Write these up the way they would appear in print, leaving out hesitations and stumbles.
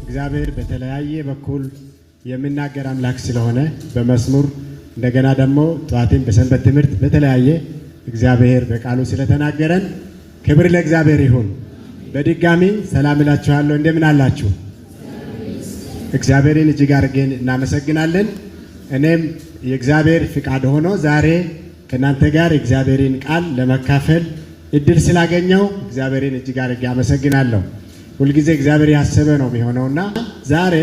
እግዚአብሔር በተለያየ በኩል የሚናገር አምላክ ስለሆነ በመዝሙር እንደገና ደግሞ ጧትን በሰንበት ትምህርት በተለያየ እግዚአብሔር በቃሉ ስለተናገረን ክብር ለእግዚአብሔር ይሁን። በድጋሚ ሰላም እላችኋለሁ። እንደምን አላችሁ? እግዚአብሔርን እጅግ አድርገን እናመሰግናለን። እኔም የእግዚአብሔር ፍቃድ ሆኖ ዛሬ ከእናንተ ጋር የእግዚአብሔርን ቃል ለመካፈል እድል ስላገኘው እግዚአብሔርን እጅግ አድርጌ አመሰግናለሁ። ሁልጊዜ እግዚአብሔር ያሰበ ነው የሚሆነውና ዛሬ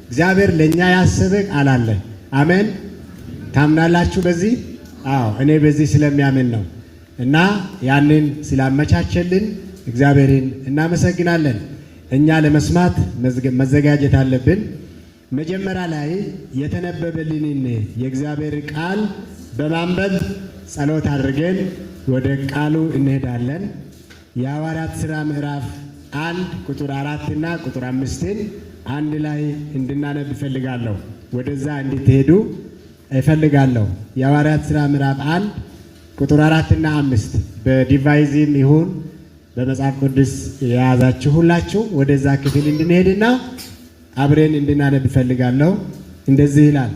እግዚአብሔር ለኛ ያሰበ ቃል አለ። አሜን። ታምናላችሁ በዚህ? አዎ፣ እኔ በዚህ ስለሚያምን ነው እና ያንን ስላመቻቸልን እግዚአብሔርን እናመሰግናለን። እኛ ለመስማት መዘጋጀት አለብን። መጀመሪያ ላይ የተነበበልንን የእግዚአብሔር ቃል በማንበብ ጸሎት አድርገን ወደ ቃሉ እንሄዳለን። የሐዋርያት ሥራ ምዕራፍ 1 ቁጥር 4 እና ቁጥር 5 አንድ ላይ እንድናነብ እፈልጋለሁ። ወደዛ እንድትሄዱ እፈልጋለሁ። የሐዋርያት ሥራ ምዕራፍ 1 ቁጥር 4 እና 5 በዲቫይዝም ይሁን በመጽሐፍ ቅዱስ የያዛችሁ ሁላችሁ ወደዛ ክፍል እንድንሄድና አብረን እንድናነብ እፈልጋለሁ። እንደዚህ ይላል።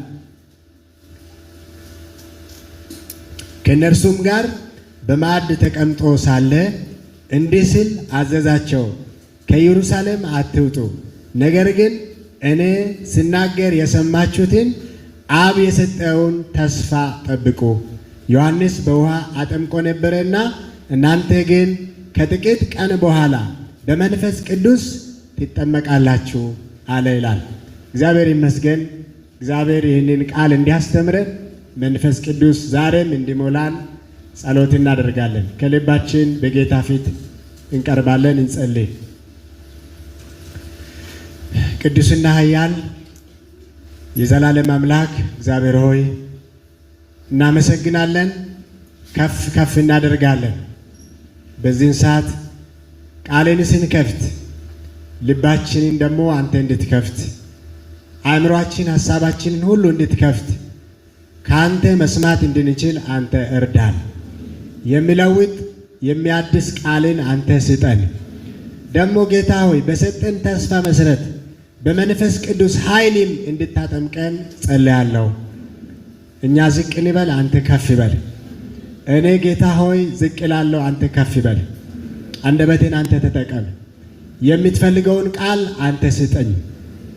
ከእነርሱም ጋር በማዕድ ተቀምጦ ሳለ እንዲህ ሲል አዘዛቸው፣ ከኢየሩሳሌም አትውጡ፣ ነገር ግን እኔ ስናገር የሰማችሁትን አብ የሰጠውን ተስፋ ጠብቁ። ዮሐንስ በውሃ አጠምቆ ነበረና እናንተ ግን ከጥቂት ቀን በኋላ በመንፈስ ቅዱስ ትጠመቃላችሁ አለ ይላል። እግዚአብሔር ይመስገን። እግዚአብሔር ይህንን ቃል እንዲያስተምረን መንፈስ ቅዱስ ዛሬም እንዲሞላን ጸሎት እናደርጋለን። ከልባችን በጌታ ፊት እንቀርባለን። እንጸልይ። ቅዱስና ኃያል የዘላለም አምላክ እግዚአብሔር ሆይ እናመሰግናለን፣ ከፍ ከፍ እናደርጋለን። በዚህን ሰዓት ቃልን ስንከፍት ልባችንን ደግሞ አንተ እንድትከፍት አእምሯችን ሐሳባችንን ሁሉ እንድትከፍት ከአንተ መስማት እንድንችል አንተ እርዳን። የሚለውጥ የሚያድስ ቃልን አንተ ስጠን። ደግሞ ጌታ ሆይ በሰጠን ተስፋ መሰረት በመንፈስ ቅዱስ ኃይልም እንድታጠምቀን ጸልያለሁ። እኛ ዝቅ እንበል፣ አንተ ከፍ ይበል። እኔ ጌታ ሆይ ዝቅ እላለሁ፣ አንተ ከፍ ይበል። አንደበቴን አንተ ተጠቀም። የምትፈልገውን ቃል አንተ ስጠኝ።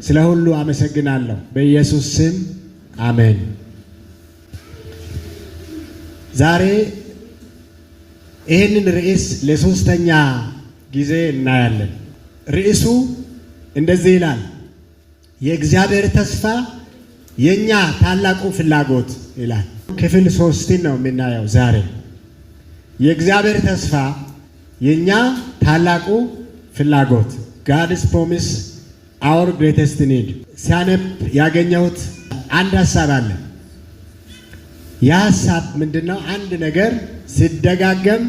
ስለ ሁሉ አመሰግናለሁ። በኢየሱስ ስም አሜን። ዛሬ ይህንን ርዕስ ለሶስተኛ ጊዜ እናያለን። ርዕሱ እንደዚህ ይላል፣ የእግዚአብሔር ተስፋ የኛ ታላቁ ፍላጎት ይላል። ክፍል 3 ነው የምናየው ዛሬ። የእግዚአብሔር ተስፋ የኛ ታላቁ ፍላጎት፣ God's promise our greatest need። ሲያነብ ያገኘሁት አንድ ሐሳብ አለ። ያ ሐሳብ ምንድነው? አንድ ነገር ሲደጋገም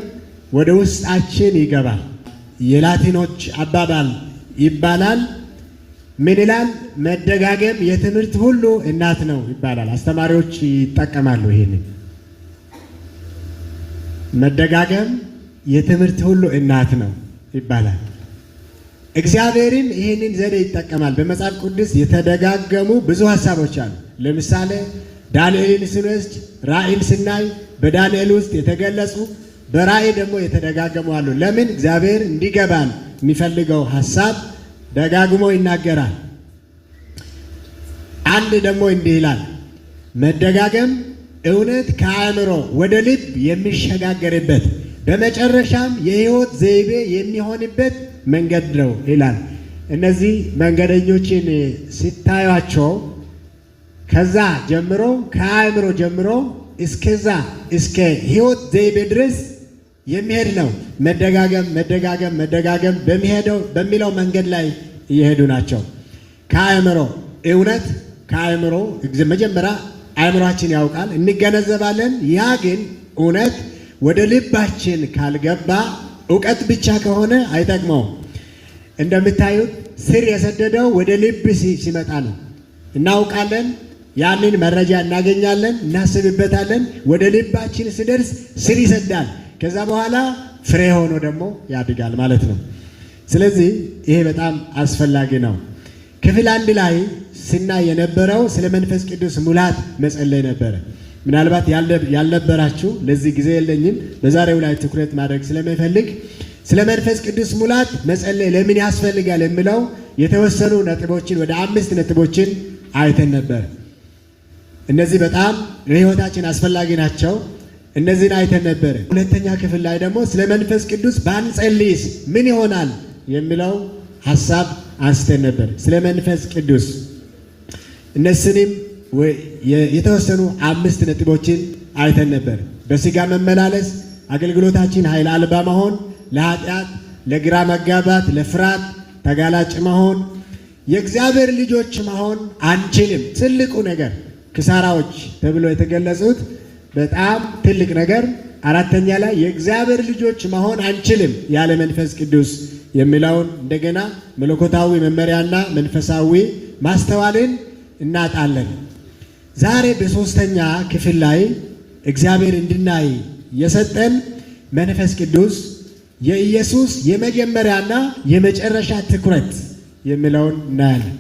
ወደ ውስጣችን ይገባል። የላቲኖች አባባል ይባላል። ምን ይላል? መደጋገም የትምህርት ሁሉ እናት ነው ይባላል። አስተማሪዎች ይጠቀማሉ ይሄንን። መደጋገም የትምህርት ሁሉ እናት ነው ይባላል። እግዚአብሔርም ይሄንን ዘዴ ይጠቀማል። በመጽሐፍ ቅዱስ የተደጋገሙ ብዙ ሐሳቦች አሉ። ለምሳሌ ዳንኤልን ስንወስድ ራእይን ስናይ በዳንኤል ውስጥ የተገለጹ በራእይ ደግሞ የተደጋገሙ አሉ። ለምን? እግዚአብሔር እንዲገባን የሚፈልገው ሐሳብ ደጋግሞ ይናገራል። አንድ ደግሞ እንዲህ ይላል፣ መደጋገም እውነት ከአእምሮ ወደ ልብ የሚሸጋገርበት በመጨረሻም የሕይወት ዘይቤ የሚሆንበት መንገድ ነው ይላል። እነዚህ መንገደኞችን ሲታዩቸው ከዛ ጀምሮ ከአእምሮ ጀምሮ እስከዛ እስከ ሕይወት ዘይቤ ድረስ የሚሄድ ነው። መደጋገም መደጋገም መደጋገም በሚለው መንገድ ላይ እየሄዱ ናቸው። ከአእምሮ እውነት ከአእምሮ መጀመሪያ አእምሯችን ያውቃል፣ እንገነዘባለን። ያ ግን እውነት ወደ ልባችን ካልገባ እውቀት ብቻ ከሆነ አይጠቅመውም። እንደምታዩት ስር የሰደደው ወደ ልብ ሲመጣ ነው። እናውቃለን፣ ያንን መረጃ እናገኛለን፣ እናስብበታለን። ወደ ልባችን ሲደርስ ስር ይሰዳል። ከዛ በኋላ ፍሬ ሆኖ ደግሞ ያድጋል ማለት ነው። ስለዚህ ይሄ በጣም አስፈላጊ ነው። ክፍል 1 ላይ ስናይ የነበረው ስለ መንፈስ ቅዱስ ሙላት መጸለይ ነበረ። ምናልባት ያልነበራችሁ ለዚህ ጊዜ የለኝም፣ በዛሬው ላይ ትኩረት ማድረግ ስለምፈልግ ስለ መንፈስ ቅዱስ ሙላት መጸለይ ለምን ያስፈልጋል የሚለው የተወሰኑ ነጥቦችን ወደ 5 ነጥቦችን አይተን ነበር። እነዚህ በጣም ለሕይወታችን አስፈላጊ ናቸው። እነዚህን አይተን ነበር። ሁለተኛ ክፍል ላይ ደግሞ ስለ መንፈስ ቅዱስ ባንጸልይስ ምን ይሆናል የሚለው ሐሳብ አንስተን ነበር። ስለ መንፈስ ቅዱስ እነሱንም የተወሰኑ 5 ነጥቦችን አይተን ነበር። በሥጋ መመላለስ፣ አገልግሎታችን ኃይል አልባ መሆን፣ ለኃጢአት፣ ለግራ መጋባት፣ ለፍርሃት ተጋላጭ መሆን፣ የእግዚአብሔር ልጆች መሆን አንችልም። ትልቁ ነገር ክሳራዎች ተብሎ የተገለጹት በጣም ትልቅ ነገር። አራተኛ ላይ የእግዚአብሔር ልጆች መሆን አንችልም ያለ መንፈስ ቅዱስ የሚለውን እንደገና መለኮታዊ መመሪያና መንፈሳዊ ማስተዋልን እናጣለን። ዛሬ በሶስተኛ ክፍል ላይ እግዚአብሔር እንድናይ የሰጠን መንፈስ ቅዱስ የኢየሱስ የመጀመሪያና የመጨረሻ ትኩረት የሚለውን እናያለን።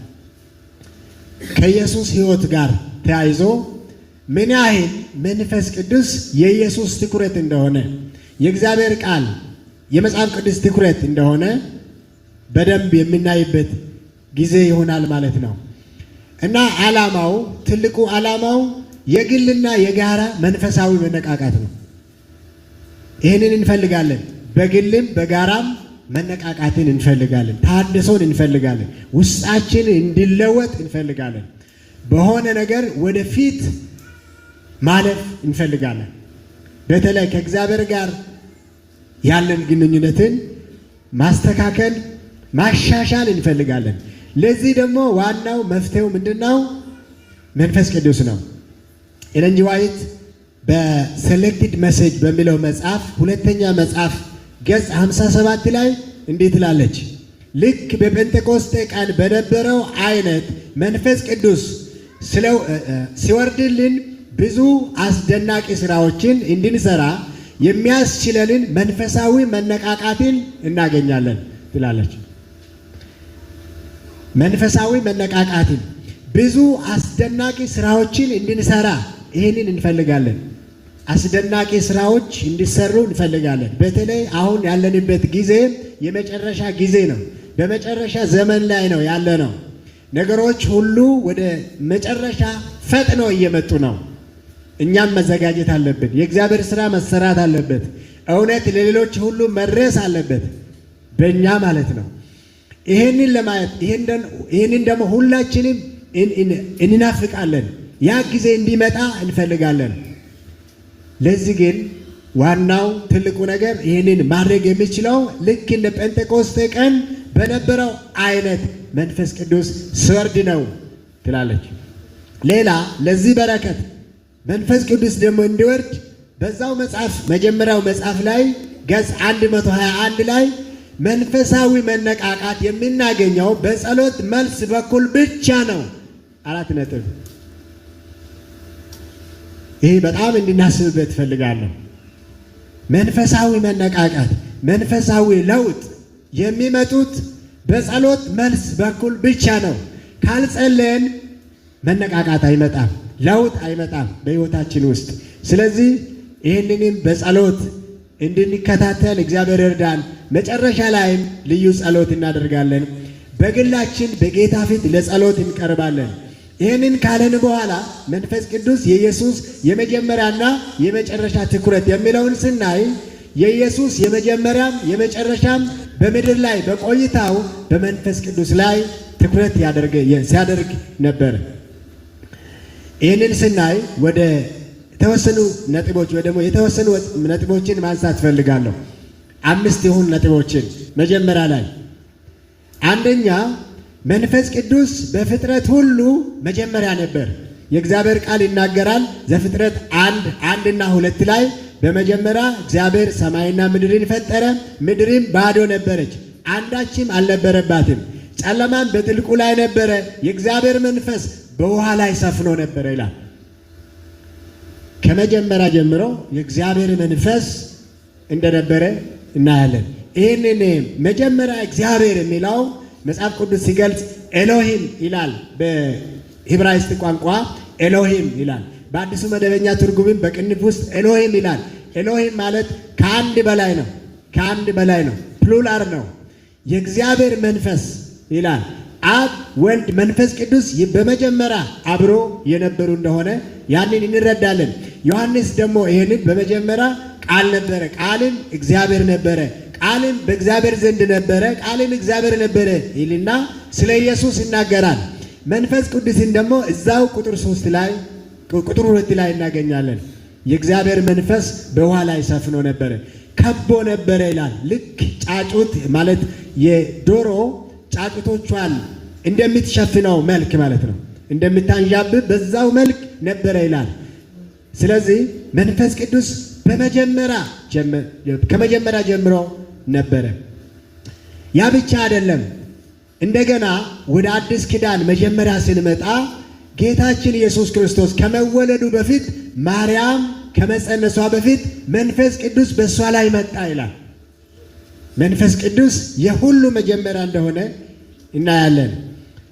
ከኢየሱስ ሕይወት ጋር ተያይዞ ምን ያህል መንፈስ ቅዱስ የኢየሱስ ትኩረት እንደሆነ የእግዚአብሔር ቃል የመጽሐፍ ቅዱስ ትኩረት እንደሆነ በደንብ የምናይበት ጊዜ ይሆናል ማለት ነው እና ዓላማው ትልቁ ዓላማው የግልና የጋራ መንፈሳዊ መነቃቃት ነው። ይህንን እንፈልጋለን። በግልም በጋራም መነቃቃትን እንፈልጋለን። ታድሶን እንፈልጋለን። ውስጣችን እንዲለወጥ እንፈልጋለን። በሆነ ነገር ወደፊት ማለፍ እንፈልጋለን። በተለይ ከእግዚአብሔር ጋር ያለን ግንኙነትን ማስተካከል፣ ማሻሻል እንፈልጋለን። ለዚህ ደግሞ ዋናው መፍትሄው ምንድነው? መንፈስ ቅዱስ ነው። ኤለን ጂ ዋይት በሴሌክትድ ሜሴጅ በሚለው መጽሐፍ ሁለተኛ መጽሐፍ ገጽ 57 ላይ እንዴት ትላለች? ልክ በጴንጤቆስጤ ቀን በነበረው አይነት መንፈስ ቅዱስ ሲወርድልን ብዙ አስደናቂ ስራዎችን እንድንሰራ የሚያስችለንን መንፈሳዊ መነቃቃትን እናገኛለን ትላለች። መንፈሳዊ መነቃቃትን ብዙ አስደናቂ ስራዎችን እንድንሰራ ይህንን እንፈልጋለን። አስደናቂ ስራዎች እንዲሰሩ እንፈልጋለን። በተለይ አሁን ያለንበት ጊዜ የመጨረሻ ጊዜ ነው። በመጨረሻ ዘመን ላይ ነው ያለነው። ነገሮች ሁሉ ወደ መጨረሻ ፈጥነው እየመጡ ነው። እኛም መዘጋጀት አለብን። የእግዚአብሔር ስራ መሰራት አለበት። እውነት ለሌሎች ሁሉ መድረስ አለበት፣ በእኛ ማለት ነው። ይህንን ለማየት ይህንን ደግሞ ሁላችንም እንናፍቃለን። ያ ጊዜ እንዲመጣ እንፈልጋለን። ለዚህ ግን ዋናው ትልቁ ነገር ይህንን ማድረግ የሚችለው ልክ እንደ ጴንጤቆስጤ ቀን በነበረው አይነት መንፈስ ቅዱስ ሲወርድ ነው ትላለች። ሌላ ለዚህ በረከት መንፈስ ቅዱስ ደግሞ እንዲወርድ በዛው መጽሐፍ መጀመሪያው መጽሐፍ ላይ ገጽ 121 ላይ መንፈሳዊ መነቃቃት የምናገኘው በጸሎት መልስ በኩል ብቻ ነው። 4 ነጥብ። ይህ በጣም እንድናስብበት ፈልጋለሁ። መንፈሳዊ መነቃቃት፣ መንፈሳዊ ለውጥ የሚመጡት በጸሎት መልስ በኩል ብቻ ነው። ካልጸለየን መነቃቃት አይመጣም፣ ለውጥ አይመጣም በሕይወታችን ውስጥ። ስለዚህ ይህንንም በጸሎት እንድንከታተል እግዚአብሔር እርዳን። መጨረሻ ላይም ልዩ ጸሎት እናደርጋለን። በግላችን በጌታ ፊት ለጸሎት እንቀርባለን። ይህንን ካለን በኋላ መንፈስ ቅዱስ የኢየሱስ የመጀመሪያና የመጨረሻ ትኩረት የሚለውን ስናይ የኢየሱስ የመጀመሪያም የመጨረሻም በምድር ላይ በቆይታው በመንፈስ ቅዱስ ላይ ትኩረት ሲያደርግ ነበር። ይህንን ስናይ ወደ የተወሰኑ ነጥቦች ወይ ደግሞ የተወሰኑ ነጥቦችን ማንሳት ፈልጋለሁ። 5 የሆኑ ነጥቦችን መጀመሪያ ላይ አንደኛ መንፈስ ቅዱስ በፍጥረት ሁሉ መጀመሪያ ነበር። የእግዚአብሔር ቃል ይናገራል። ዘፍጥረት 1 እና 2 ላይ በመጀመሪያ እግዚአብሔር ሰማይና ምድርን ፈጠረ፣ ምድርም ባዶ ነበረች፣ አንዳችም አልነበረባትም፣ ጨለማም በጥልቁ ላይ ነበረ፣ የእግዚአብሔር መንፈስ በውሃ ላይ ሰፍኖ ነበረ ይላል። ከመጀመሪያ ጀምሮ የእግዚአብሔር መንፈስ እንደነበረ እናያለን። ይህንን መጀመሪያ እግዚአብሔር የሚለው መጽሐፍ ቅዱስ ሲገልጽ ኤሎሂም ይላል። በዕብራይስጥ ቋንቋ ኤሎሂም ይላል። በአዲሱ መደበኛ ትርጉምም በቅንፍ ውስጥ ኤሎሂም ይላል። ኤሎሂም ማለት ከአንድ በላይ ነው፣ ከአንድ በላይ ነው፣ ፕሉራል ነው። የእግዚአብሔር መንፈስ ይላል። አብ፣ ወልድ፣ መንፈስ ቅዱስ በመጀመሪያ አብሮ የነበሩ እንደሆነ ያንን እንረዳለን። ዮሐንስ ደግሞ ይሄንን በመጀመሪያ ቃል ነበረ፣ ቃልም እግዚአብሔር ነበረ፣ ቃልም በእግዚአብሔር ዘንድ ነበረ፣ ቃልም እግዚአብሔር ነበረ ይልና ስለ ኢየሱስ ይናገራል። መንፈስ ቅዱስን ደግሞ እዛው ቁጥር 2 ላይ እናገኛለን። የእግዚአብሔር መንፈስ በውሃ ላይ ሰፍኖ ነበረ፣ ከቦ ነበረ ይላል። ልክ ጫጩት ማለት የዶሮ ጫጩቶቿን እንደምትሸፍነው መልክ ማለት ነው፣ እንደምታንዣብብ በዛው መልክ ነበረ ይላል። ስለዚህ መንፈስ ቅዱስ ከመጀመሪያ ጀምሮ ነበረ። ያ ብቻ አይደለም። እንደገና ወደ አዲስ ኪዳን መጀመሪያ ስንመጣ ጌታችን ኢየሱስ ክርስቶስ ከመወለዱ በፊት ማርያም ከመጸነሷ በፊት መንፈስ ቅዱስ በእሷ ላይ መጣ ይላል። መንፈስ ቅዱስ የሁሉ መጀመሪያ እንደሆነ እናያለን።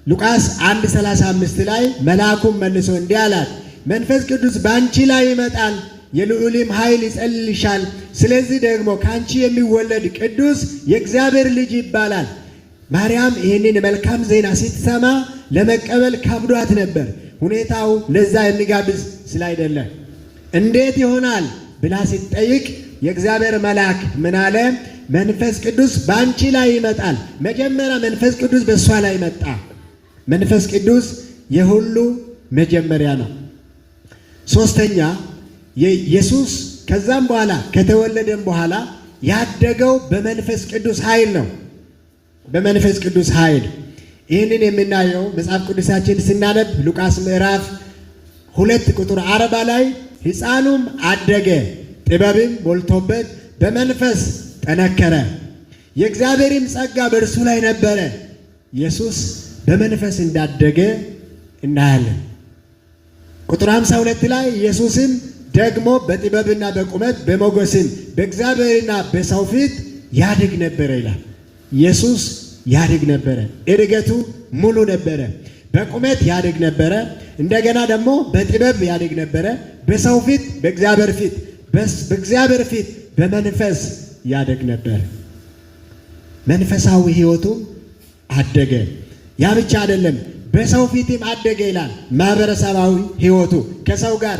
ሉቃስ 1:35 ላይ መልአኩም መልሶ እንዲህ አላት፣ መንፈስ ቅዱስ በአንቺ ላይ ይመጣል፣ የልዑልም ኃይል ይጸልልሻል። ስለዚህ ደግሞ ከአንቺ የሚወለድ ቅዱስ የእግዚአብሔር ልጅ ይባላል። ማርያም ይህንን መልካም ዜና ስትሰማ ለመቀበል ከብዷት ነበር። ሁኔታው ለዛ የሚጋብዝ ስላይደለ እንዴት ይሆናል ብላ ስትጠይቅ የእግዚአብሔር መልአክ ምን አለ? መንፈስ ቅዱስ በአንቺ ላይ ይመጣል። መጀመሪያ መንፈስ ቅዱስ በእሷ ላይ መጣ። መንፈስ ቅዱስ የሁሉ መጀመሪያ ነው። ሶስተኛ ኢየሱስ ከዛም በኋላ ከተወለደም በኋላ ያደገው በመንፈስ ቅዱስ ኃይል ነው። በመንፈስ ቅዱስ ኃይል ይህንን የምናየው መጽሐፍ ቅዱሳችን ስናነብ ሉቃስ ምዕራፍ 2 ቁጥር 40 ላይ ሕፃኑም አደገ፣ ጥበብም ሞልቶበት በመንፈስ ጠነከረ፣ የእግዚአብሔርም ጸጋ በእርሱ ላይ ነበረ። ኢየሱስ በመንፈስ እንዳደገ እናያለን። ቁጥር 52 ላይ ኢየሱስም ደግሞ በጥበብና በቁመት በሞገስም በእግዚአብሔርና በሰው ፊት ያድግ ነበረ ይላል። ኢየሱስ ያድግ ነበረ። እድገቱ ሙሉ ነበረ። በቁመት ያድግ ነበረ። እንደገና ደግሞ በጥበብ ያድግ ነበረ። በሰው ፊት፣ በእግዚአብሔር ፊት በመንፈስ ያድግ ነበር። መንፈሳዊ ሕይወቱ አደገ። ያ ብቻ አይደለም፣ በሰው ፊትም አደገ ይላል። ማህበረሰባዊ ሕይወቱ ከሰው ጋር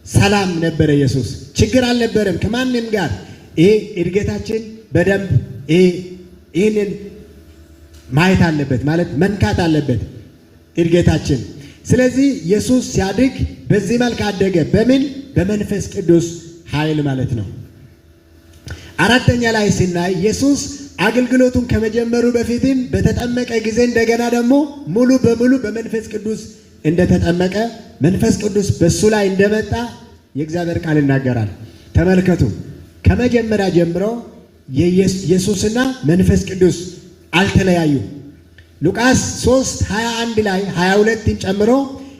ሰላም ነበረ። ኢየሱስ ችግር አልነበረም ከማንም ጋር። ይሄ እድገታችን በደንብ ይህንን ማየት አለበት፣ ማለት መንካት አለበት እድገታችን። ስለዚህ ኢየሱስ ሲያድግ በዚህ መልክ አደገ። በምን? በመንፈስ ቅዱስ ኃይል ማለት ነው። አራተኛ ላይ ስናይ ኢየሱስ አገልግሎቱን ከመጀመሩ በፊትም በተጠመቀ ጊዜ እንደገና ደግሞ ሙሉ በሙሉ በመንፈስ ቅዱስ እንደተጠመቀ፣ መንፈስ ቅዱስ በሱ ላይ እንደመጣ የእግዚአብሔር ቃል ይናገራል። ተመልከቱ፣ ከመጀመሪያ ጀምሮ ኢየሱስና መንፈስ ቅዱስ አልተለያዩ። ሉቃስ 3:21 ላይ 22ን ጨምሮ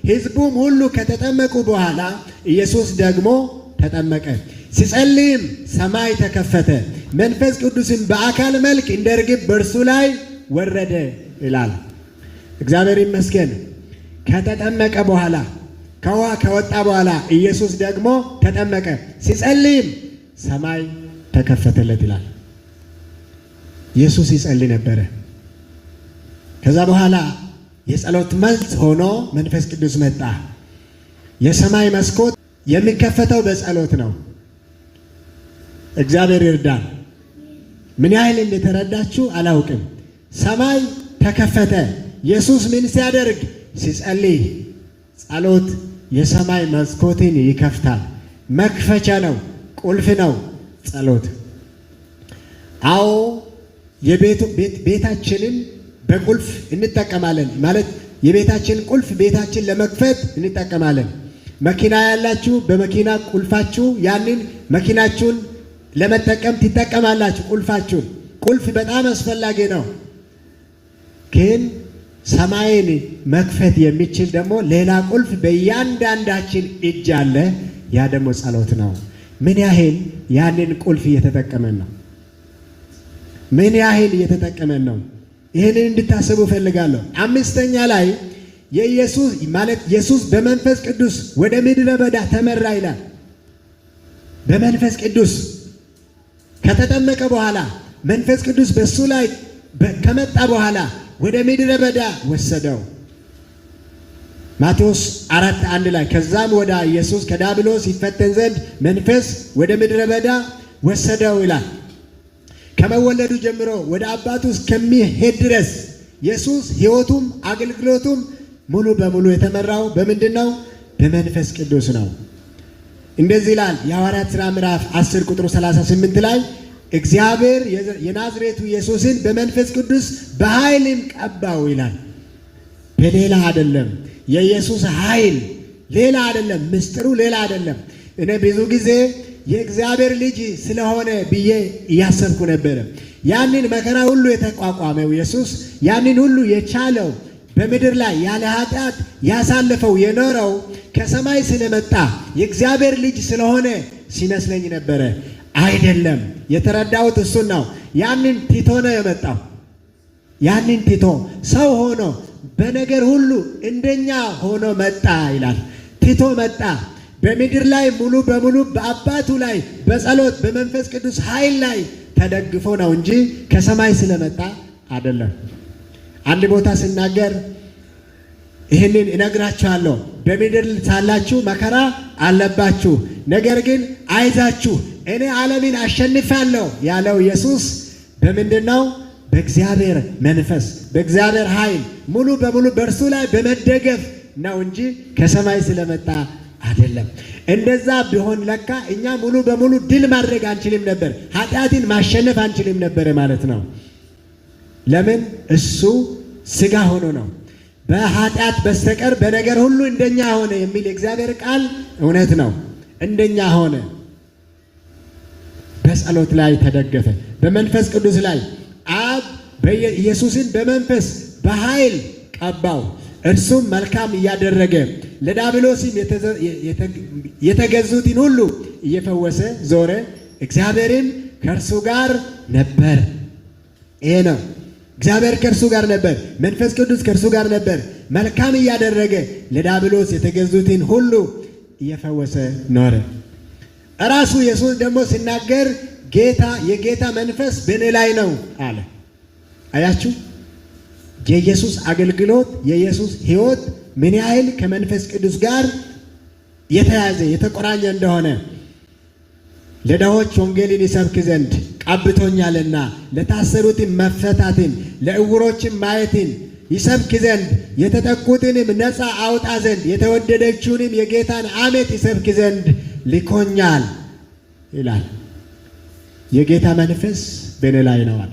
ሕዝቡም ሁሉ ከተጠመቁ በኋላ ኢየሱስ ደግሞ ተጠመቀ። ሲጸልይም ሰማይ ተከፈተ፣ መንፈስ ቅዱስም በአካል መልክ እንደ ርግብ በእርሱ ላይ ወረደ ይላል። እግዚአብሔር ይመስገን። ከተጠመቀ በኋላ ከውሃ ከወጣ በኋላ ኢየሱስ ደግሞ ተጠመቀ። ሲጸልይም ሰማይ ተከፈተለት ይላል። ኢየሱስ ይጸልይ ነበረ። ከዛ በኋላ የጸሎት መልስ ሆኖ መንፈስ ቅዱስ መጣ። የሰማይ መስኮት የሚከፈተው በጸሎት ነው። እግዚአብሔር ይርዳን። ምን ያህል እንደተረዳችሁ አላውቅም። ሰማይ ተከፈተ። ኢየሱስ ምን ሲያደርግ? ሲጸልይ። ጸሎት የሰማይ መስኮትን ይከፍታል። መክፈቻ ነው፣ ቁልፍ ነው ጸሎት። አዎ ቤታችንን በቁልፍ እንጠቀማለን። ማለት የቤታችን ቁልፍ ቤታችን ለመክፈት እንጠቀማለን። መኪና ያላችሁ በመኪና ቁልፋችሁ ያንን መኪናችሁን ለመጠቀም ትጠቀማላችሁ። ቁልፋችሁን ቁልፍ በጣም አስፈላጊ ነው። ግን ሰማይን መክፈት የሚችል ደግሞ ሌላ ቁልፍ በእያንዳንዳችን እጅ አለ። ያ ደግሞ ጸሎት ነው። ምን ያህል ያንን ቁልፍ እየተጠቀመን ነው? ምን ያህል እየተጠቀመን ነው? ይህንን እንድታስቡ ፈልጋለሁ። አምስተኛ ላይ ኢየሱስ በመንፈስ ቅዱስ ወደ ምድረ በዳ ተመራ ይላል። በመንፈስ ቅዱስ ከተጠመቀ በኋላ መንፈስ ቅዱስ በሱ ላይ ከመጣ በኋላ ወደ ምድረ በዳ ወሰደው። ማቴዎስ 4:1 ላይ ከዛም ወደ ኢየሱስ ከዲያብሎስ ይፈተን ዘንድ መንፈስ ወደ ምድረ በዳ ወሰደው ይላል። ከመወለዱ ጀምሮ ወደ አባቱ እስከሚሄድ ድረስ ኢየሱስ ሕይወቱም አገልግሎቱም ሙሉ በሙሉ የተመራው በምንድን ነው? በመንፈስ ቅዱስ ነው። እንደዚህ ይላል የሐዋርያት ሥራ ምዕራፍ 10 ቁጥር 38 ላይ እግዚአብሔር የናዝሬቱ ኢየሱስን በመንፈስ ቅዱስ በኃይልም ቀባው ይላል። በሌላ አይደለም። የኢየሱስ ኃይል ሌላ አይደለም። ምስጢሩ ሌላ አይደለም። እኔ ብዙ ጊዜ የእግዚአብሔር ልጅ ስለሆነ ብዬ እያሰብኩ ነበረ። ያንን መከራ ሁሉ የተቋቋመው ኢየሱስ ያንን ሁሉ የቻለው በምድር ላይ ያለ ኃጢአት ያሳለፈው የኖረው ከሰማይ ስለመጣ የእግዚአብሔር ልጅ ስለሆነ ሲመስለኝ ነበረ። አይደለም። የተረዳሁት እሱን ነው። ያንን ቲቶ ነው የመጣው። ያንን ቲቶ ሰው ሆኖ በነገር ሁሉ እንደኛ ሆኖ መጣ ይላል። ቲቶ መጣ። በምድር ላይ ሙሉ በሙሉ በአባቱ ላይ በጸሎት በመንፈስ ቅዱስ ኃይል ላይ ተደግፎ ነው እንጂ ከሰማይ ስለመጣ አይደለም። አንድ ቦታ ስናገር ይህንን እነግራችኋለሁ። በምድር ሳላችሁ መከራ አለባችሁ፣ ነገር ግን አይዛችሁ እኔ ዓለምን አሸንፋለሁ ያለው ኢየሱስ በምንድን ነው? በእግዚአብሔር መንፈስ በእግዚአብሔር ኃይል ሙሉ በሙሉ በእርሱ ላይ በመደገፍ ነው እንጂ ከሰማይ ስለመጣ አይደለም። እንደዛ ቢሆን ለካ እኛ ሙሉ በሙሉ ድል ማድረግ አንችልም ነበር፣ ኃጢአትን ማሸነፍ አንችልም ነበር ማለት ነው። ለምን? እሱ ሥጋ ሆኖ ነው። በኃጢአት በስተቀር በነገር ሁሉ እንደኛ ሆነ የሚል የእግዚአብሔር ቃል እውነት ነው። እንደኛ ሆነ። በጸሎት ላይ ተደገፈ። በመንፈስ ቅዱስ ላይ አብ ኢየሱስን በመንፈስ በኃይል ቀባው። እርሱም መልካም እያደረገ ለዲያብሎስም የተገዙትን ሁሉ እየፈወሰ ዞረ። እግዚአብሔርም ከእርሱ ጋር ነበር። ይሄ ነው። እግዚአብሔር ከእርሱ ጋር ነበር። መንፈስ ቅዱስ ከእርሱ ጋር ነበር። መልካም እያደረገ ለዲያብሎስ የተገዙትን ሁሉ እየፈወሰ ኖረ። ራሱ ኢየሱስ ደግሞ ሲናገር የጌታ መንፈስ በእኔ ላይ ነው አለ። አያችሁ፣ የኢየሱስ አገልግሎት የኢየሱስ ሕይወት ምን ያህል ከመንፈስ ቅዱስ ጋር የተያዘ የተቆራኘ እንደሆነ። ለድሆች ወንጌልን ይሰብክ ዘንድ ቀብቶኛልና፣ ለታሰሩትም መፈታትን፣ ለዕውሮችም ማየትን ይሰብክ ዘንድ፣ የተጠቁትንም ነፃ አውጣ ዘንድ፣ የተወደደችውንም የጌታን ዓመት ይሰብክ ዘንድ ልኮኛል ይላል። የጌታ መንፈስ በእኔ ላይ ነው አለ።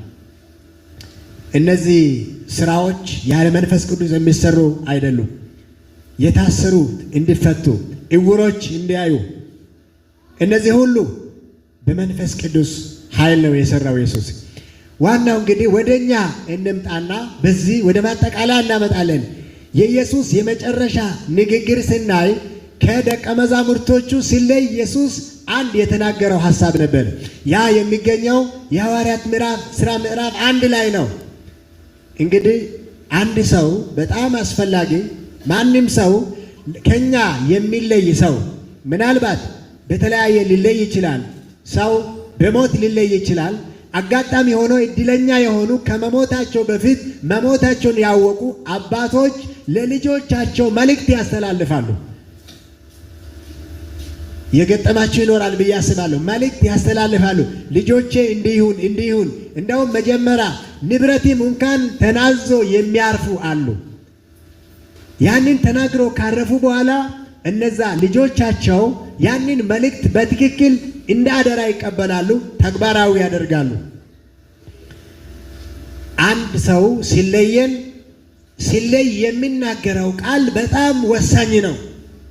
እነዚህ ስራዎች ያለ መንፈስ ቅዱስ የሚሰሩ አይደሉም። የታሰሩት እንዲፈቱ፣ ዕውሮች እንዲያዩ፣ እነዚህ ሁሉ በመንፈስ ቅዱስ ኃይል ነው የሰራው ኢየሱስ። ዋናው እንግዲህ ወደኛ እንምጣና በዚህ ወደ ማጠቃለያ እናመጣለን። የኢየሱስ የመጨረሻ ንግግር ስናይ ከደቀ መዛሙርቶቹ ሲለይ ኢየሱስ አንድ የተናገረው ሐሳብ ነበር። ያ የሚገኘው የሐዋርያት ሥራ ምዕራፍ 1 ላይ ነው። እንግዲህ አንድ ሰው በጣም አስፈላጊ፣ ማንም ሰው ከኛ የሚለይ ሰው ምናልባት በተለያየ ሊለይ ይችላል። ሰው በሞት ሊለይ ይችላል። አጋጣሚ ሆኖ እድለኛ የሆኑ ከመሞታቸው በፊት መሞታቸውን ያወቁ አባቶች ለልጆቻቸው መልእክት ያስተላልፋሉ። የገጠማቸው ይኖራል ብዬ አስባለሁ። መልእክት ያስተላልፋሉ። ልጆቼ እንዲሁን እንዲሁን፣ እንደውም መጀመሪያ ንብረትም እንኳን ተናዞ የሚያርፉ አሉ። ያንን ተናግሮ ካረፉ በኋላ እነዛ ልጆቻቸው ያንን መልእክት በትክክል እንደ አደራ ይቀበላሉ፣ ተግባራዊ ያደርጋሉ። አንድ ሰው ሲለይ የሚናገረው ቃል በጣም ወሳኝ ነው።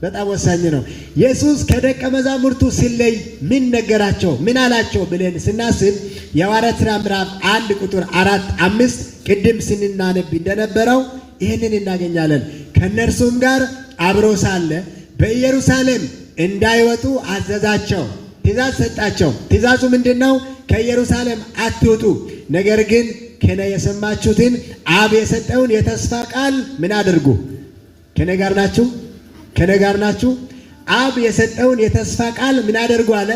በጣም ወሳኝ ነው። ኢየሱስ ከደቀ መዛሙርቱ ሲለይ ምን ነገራቸው? ምን አላቸው ብለን ስናስብ የሐዋርያት ሥራ ምዕራፍ 1 ቁጥር 4፣ 5 ቅድም ስንናነብ እንደነበረው ይህንን እናገኛለን። ከእነርሱም ጋር አብሮ ሳለ በኢየሩሳሌም እንዳይወጡ አዘዛቸው፣ ትእዛዝ ሰጣቸው። ትእዛዙ ምንድን ነው? ከኢየሩሳሌም አትውጡ፣ ነገር ግን ከኔ የሰማችሁትን አብ የሰጠውን የተስፋ ቃል ምን አድርጉ? ከኔ ጋር ናችሁ? ከኔ ጋር ናችሁ? አብ የሰጠውን የተስፋ ቃል ምን አድርጉ አለ?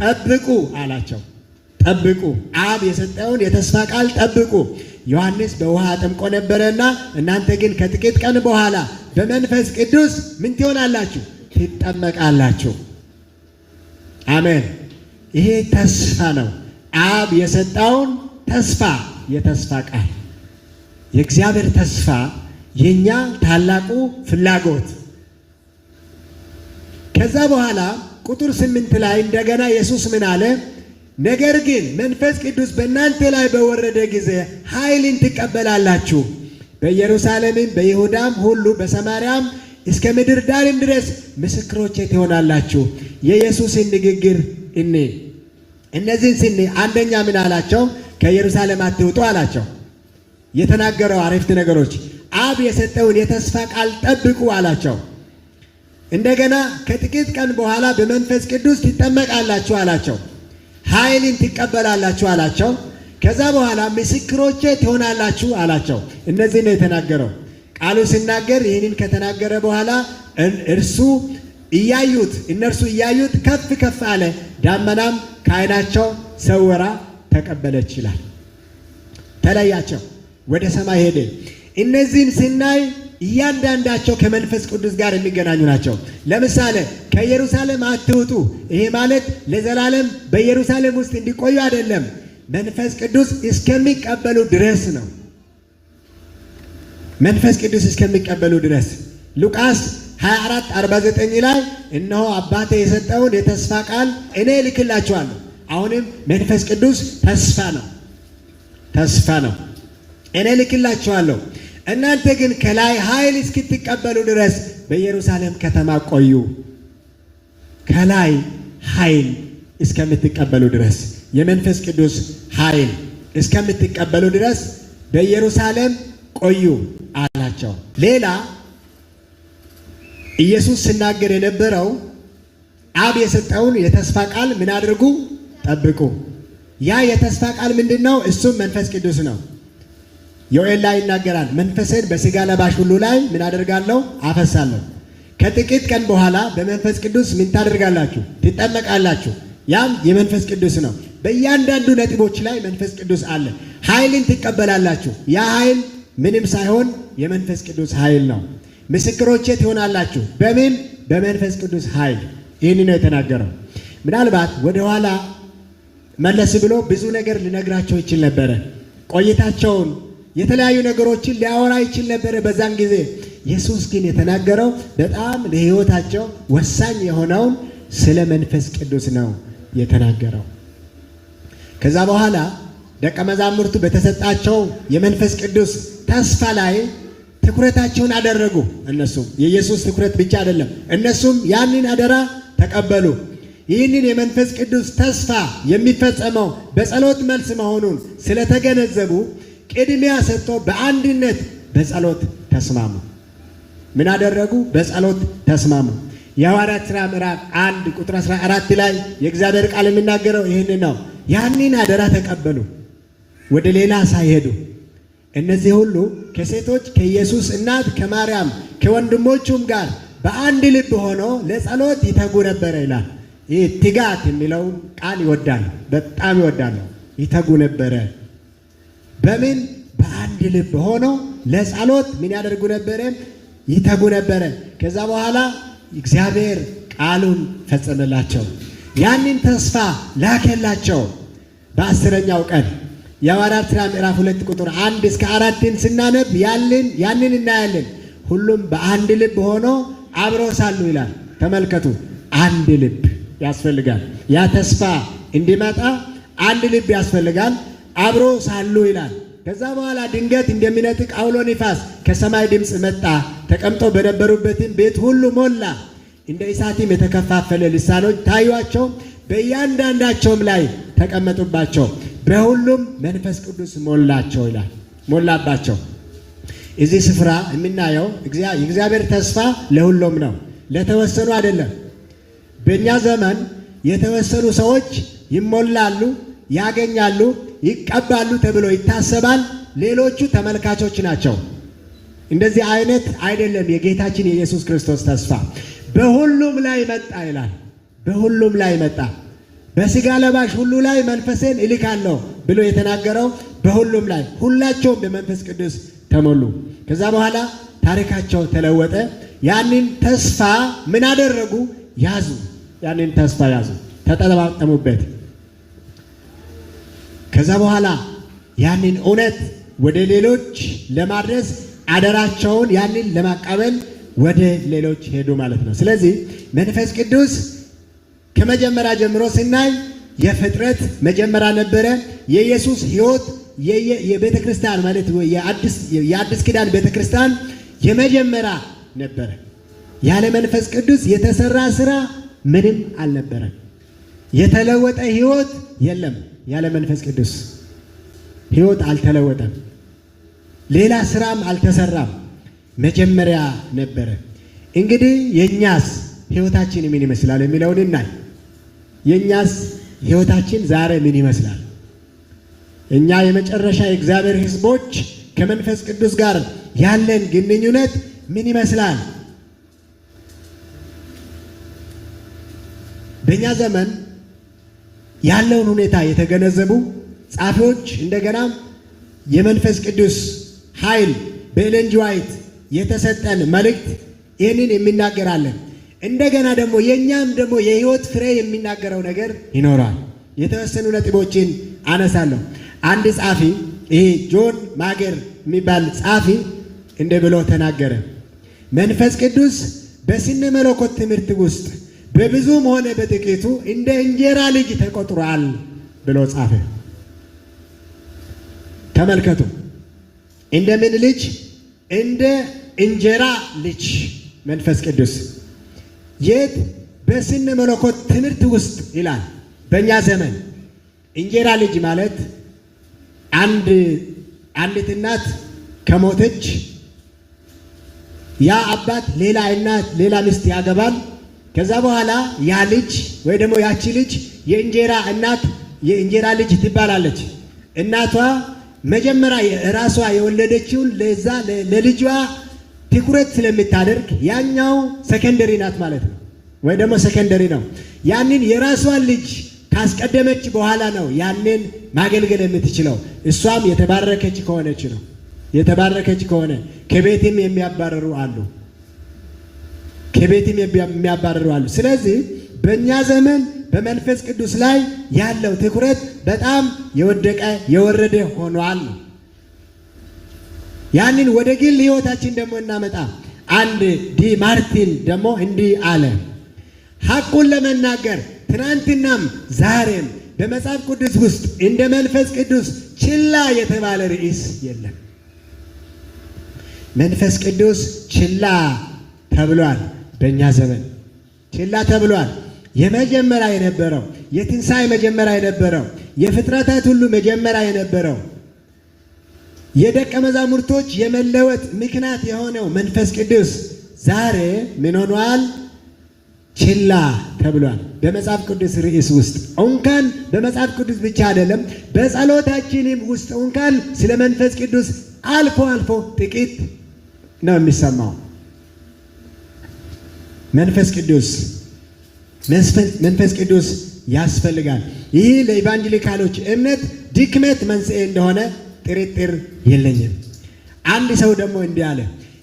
ጠብቁ አላቸው። ጠብቁ። አብ የሰጠውን የተስፋ ቃል ጠብቁ። ዮሐንስ በውሃ አጥምቆ ነበረና እናንተ ግን ከጥቂት ቀን በኋላ በመንፈስ ቅዱስ ምን ትሆናላችሁ? ትጠመቃላችሁ። አሜን። ይሄ ተስፋ ነው። አብ የሰጠውን ተስፋ፣ የተስፋ ቃል፣ የእግዚአብሔር ተስፋ፣ የኛ ታላቁ ፍላጎት። ከዛ በኋላ ቁጥር 8 ላይ እንደገና ኢየሱስ ምን አለ? ነገር ግን መንፈስ ቅዱስ በእናንተ ላይ በወረደ ጊዜ ኃይልን ትቀበላላችሁ፣ በኢየሩሳሌምም በይሁዳም ሁሉ በሰማርያም እስከ ምድር ዳርም ድረስ ምስክሮቼ ትሆናላችሁ። የኢየሱስን ንግግር እነዚህን ስኒ አንደኛ ምን አላቸው? ከኢየሩሳሌም አትውጡ አላቸው። የተናገረው አረፍተ ነገሮች አብ የሰጠውን የተስፋ ቃል ጠብቁ አላቸው። እንደገና ከጥቂት ቀን በኋላ በመንፈስ ቅዱስ ትጠመቃላችሁ አላቸው። ኃይልን ትቀበላላችሁ አላቸው። ከዛ በኋላ ምስክሮቼ ትሆናላችሁ አላቸው። እነዚህ ነው የተናገረው። ቃሉ ሲናገር ይህንን ከተናገረ በኋላ እነርሱ እያዩት ከፍ ከፍ አለ፣ ዳመናም ከዓይናቸው ሰውራ ተቀበለች ይላል። ተለያቸው፣ ወደ ሰማይ ሄደ። እነዚህን ስናይ እያንዳንዳቸው ከመንፈስ ቅዱስ ጋር የሚገናኙ ናቸው። ለምሳሌ ከኢየሩሳሌም አትውጡ፣ ይሄ ማለት ለዘላለም በኢየሩሳሌም ውስጥ እንዲቆዩ አይደለም፣ መንፈስ ቅዱስ እስከሚቀበሉ ድረስ ነው። መንፈስ ቅዱስ እስከሚቀበሉ ድረስ ሉቃስ 24:49 ላይ እነሆ አባቴ የሰጠውን የተስፋ ቃል እኔ እልክላችኋለሁ። አሁንም መንፈስ ቅዱስ ተስፋ ነው። እኔ እልክላችኋለሁ፣ እናንተ ግን ከላይ ኃይል እስክትቀበሉ ድረስ በኢየሩሳሌም ከተማ ቆዩ። ከላይ ኃይል እስከምትቀበሉ ድረስ የመንፈስ ቅዱስ ኃይል እስከምትቀበሉ ድረስ በኢየሩሳሌም ቆዩ አላቸው። ሌላ ኢየሱስ ሲናገር የነበረው አብ የሰጠውን የተስፋ ቃል ምን አድርጉ? ጠብቁ። ያ የተስፋ ቃል ምንድነው? እሱም መንፈስ ቅዱስ ነው። ዮኤል ላይ ይናገራል። መንፈስን በሥጋ ለባሽ ሁሉ ላይ ምን አደርጋለሁ? አፈሳለሁ። ከጥቂት ቀን በኋላ በመንፈስ ቅዱስ ምን ታደርጋላችሁ? ትጠመቃላችሁ። ያም የመንፈስ ቅዱስ ነው። በእያንዳንዱ ነጥቦች ላይ መንፈስ ቅዱስ አለ። ኃይልን ትቀበላላችሁ። ያ ኃይል ምንም ሳይሆን የመንፈስ ቅዱስ ኃይል ነው። ምስክሮቼ ትሆናላችሁ። በምን? በመንፈስ ቅዱስ ኃይል። ይህን ነው የተናገረው። ምናልባት ወደ ኋላ መለስ ብሎ ብዙ ነገር ሊነግራቸው ይችል ነበረ። ቆይታቸውን፣ የተለያዩ ነገሮችን ሊያወራ ይችል ነበረ በዛን ጊዜ። ኢየሱስ ግን የተናገረው በጣም ለሕይወታቸው ወሳኝ የሆነውን ስለ መንፈስ ቅዱስ ነው የተናገረው። ከዛ በኋላ ደቀ መዛሙርቱ በተሰጣቸው የመንፈስ ቅዱስ ተስፋ ላይ ትኩረታቸውን አደረጉ። እነሱም የኢየሱስ ትኩረት ብቻ አይደለም፣ እነሱም ያንን አደራ ተቀበሉ። ይህንን የመንፈስ ቅዱስ ተስፋ የሚፈጸመው በጸሎት መልስ መሆኑን ስለተገነዘቡ ቅድሚያ ሰጥቶ በአንድነት በጸሎት ተስማሙ። ምን አደረጉ? በጸሎት ተስማሙ። የሐዋርያት ሥራ ምዕራፍ 1 ቁጥር 14 ላይ የእግዚአብሔር ቃል የሚናገረው ይህንን ነው። ያንን አደራ ተቀበሉ፣ ወደ ሌላ ሳይሄዱ። እነዚህ ሁሉ ከሴቶች ከኢየሱስ እናት ከማርያም ከወንድሞቹም ጋር በአንድ ልብ ሆኖ ለጸሎት ይተጉ ነበረ ይላል። ይህ ትጋት የሚለውን ቃል ይወዳል፣ በጣም ይወዳል። ይተጉ ነበረ። በምን? በአንድ ልብ ሆኖ ለጸሎት ምን ያደርጉ ነበረ? ይተጉ ነበረ። ከዛ በኋላ እግዚአብሔር ቃሉን ፈጸመላቸው። ያንን ተስፋ ላከላቸው። በ10ኛው ቀን የሐዋርያት ሥራ ምዕራፍ 2 ቁጥር 1 እስከ 4 ስናነብ ያንን እናያለን። ሁሉም በአንድ ልብ ሆኖ አብረው ሳሉ ይላል። ተመልከቱ፣ አንድ ልብ ያስፈልጋል። ያ ተስፋ እንዲመጣ አንድ ልብ ያስፈልጋል። አብሮ ሳሉ ይላል። ከዛ በኋላ ድንገት እንደሚነጥቅ አውሎ ንፋስ ከሰማይ ድምፅ መጣ፣ ተቀምጦ በነበሩበትም ቤት ሁሉ ሞላ። እንደ እሳትም የተከፋፈለ ልሳኖች ታዩአቸው፣ በእያንዳንዳቸውም ላይ ተቀመጡባቸው። በሁሉም መንፈስ ቅዱስ ሞላቸው ይላል፣ ሞላባቸው። እዚህ ስፍራ የምናየው የእግዚአብሔር ተስፋ ለሁሉም ነው፣ ለተወሰኑ አይደለም። በእኛ ዘመን የተወሰኑ ሰዎች ይሞላሉ፣ ያገኛሉ፣ ይቀባሉ ተብሎ ይታሰባል። ሌሎቹ ተመልካቾች ናቸው። እንደዚህ አይነት አይደለም የጌታችን የኢየሱስ ክርስቶስ ተስፋ። በሁሉም ላይ መጣ ይላል። በሁሉም ላይ መጣ። በሥጋ ለባሽ ሁሉ ላይ መንፈሴን እልካለሁ ብሎ የተናገረው በሁሉም ላይ፣ ሁላቸውም በመንፈስ ቅዱስ ተሞሉ። ከዛ በኋላ ታሪካቸው ተለወጠ። ያንን ተስፋ ምን አደረጉ? ያዙ። ያንን ተስፋ ያዙ፣ ተጠባጠሙበት። ከዛ በኋላ ያንን እውነት ወደ ሌሎች ለማድረስ አደራቸውን ያንን ለማቀበል ወደ ሌሎች ሄዱ ማለት ነው። ስለዚህ መንፈስ ቅዱስ ከመጀመሪያ ጀምሮ ስናይ የፍጥረት መጀመሪያ ነበረ። የኢየሱስ ሕይወት የቤተ ክርስቲያን ማለት የአዲስ ኪዳን ቤተ ክርስቲያን የመጀመሪያ ነበረ። ያለ መንፈስ ቅዱስ የተሰራ ስራ ምንም አልነበረም። የተለወጠ ሕይወት የለም። ያለ መንፈስ ቅዱስ ሕይወት አልተለወጠም። ሌላ ስራም አልተሰራም። መጀመሪያ ነበረ። እንግዲህ የኛስ ሕይወታችን ምን ይመስላል የሚለውን እናይ። የኛስ ሕይወታችን ዛሬ ምን ይመስላል? እኛ የመጨረሻ የእግዚአብሔር ሕዝቦች ከመንፈስ ቅዱስ ጋር ያለን ግንኙነት ምን ይመስላል? በእኛ ዘመን ያለውን ሁኔታ የተገነዘቡ ጻፊዎች እንደገናም የመንፈስ ቅዱስ ኃይል በኤለን ጂ ዋይት የተሰጠን መልእክት ይህንን የሚናገራለን። እንደገና ደግሞ የእኛም ደግሞ የሕይወት ፍሬ የሚናገረው ነገር ይኖራል። የተወሰኑ ነጥቦችን አነሳለሁ። አንድ ጻፊ ይሄ ጆን ማገር የሚባል ጻፊ እንደ ብሎ ተናገረ። መንፈስ ቅዱስ በስነ መለኮት ትምህርት ውስጥ በብዙም ሆነ በጥቂቱ እንደ እንጀራ ልጅ ተቆጥሯል ብሎ ጻፈ። ተመልከቱ። እንደምን ልጅ? እንደ እንጀራ ልጅ መንፈስ ቅዱስ የት? በስነ መለኮት ትምህርት ውስጥ ይላል። በእኛ ዘመን እንጀራ ልጅ ማለት አንዲት እናት ከሞተች ያ አባት ሌላ እናት ሌላ ሚስት ያገባል። ከዛ በኋላ ያ ልጅ ወይ ደግሞ ያቺ ልጅ የእንጀራ እናት የእንጀራ ልጅ ትባላለች። እናቷ መጀመሪያ ራሷ የወለደችውን ለዛ ለልጇ ትኩረት ስለምታደርግ ያኛው ሰከንደሪ ናት ማለት ነው፣ ወይ ደግሞ ሰከንደሪ ነው። ያንን የራሷን ልጅ ካስቀደመች በኋላ ነው ያንን ማገልገል የምትችለው። እሷም የተባረከች ከሆነች ነው። የተባረከች ከሆነ ከቤትም የሚያባረሩ አሉ፣ ከቤትም የሚያባረሩ አሉ። ስለዚህ በእኛ ዘመን በመንፈስ ቅዱስ ላይ ያለው ትኩረት በጣም የወደቀ የወረደ ሆኗል። ያንን ወደ ግል ሕይወታችን ደግሞ እናመጣ። አንድ ዲ ማርቲን ደግሞ እንዲህ አለ። ሐቁን ለመናገር ትናንትናም ዛሬም በመጽሐፍ ቅዱስ ውስጥ እንደ መንፈስ ቅዱስ ችላ የተባለ ርዕስ የለም። መንፈስ ቅዱስ ችላ ተብሏል። በእኛ ዘመን ችላ ተብሏል። የመጀመሪያ የነበረው የትንሣኤ መጀመሪያ የነበረው የፍጥረታት ሁሉ መጀመሪያ የነበረው የደቀ መዛሙርቶች የመለወጥ ምክንያት የሆነው መንፈስ ቅዱስ ዛሬ ምን ሆኗል? ችላ ተብሏል። በመጽሐፍ ቅዱስ ርዕስ ውስጥ እንኳን በመጽሐፍ ቅዱስ ብቻ አይደለም፣ በጸሎታችንም ውስጥ እንኳን ስለ መንፈስ ቅዱስ አልፎ አልፎ ጥቂት ነው የሚሰማው። መንፈስ ቅዱስ ያስፈልጋል። ይህ ለኢቫንጀሊካሎች እምነት ድክመት መንስኤ እንደሆነ ጥርጥር የለኝም። አንድ ሰው ደግሞ እንዲህ አለ፣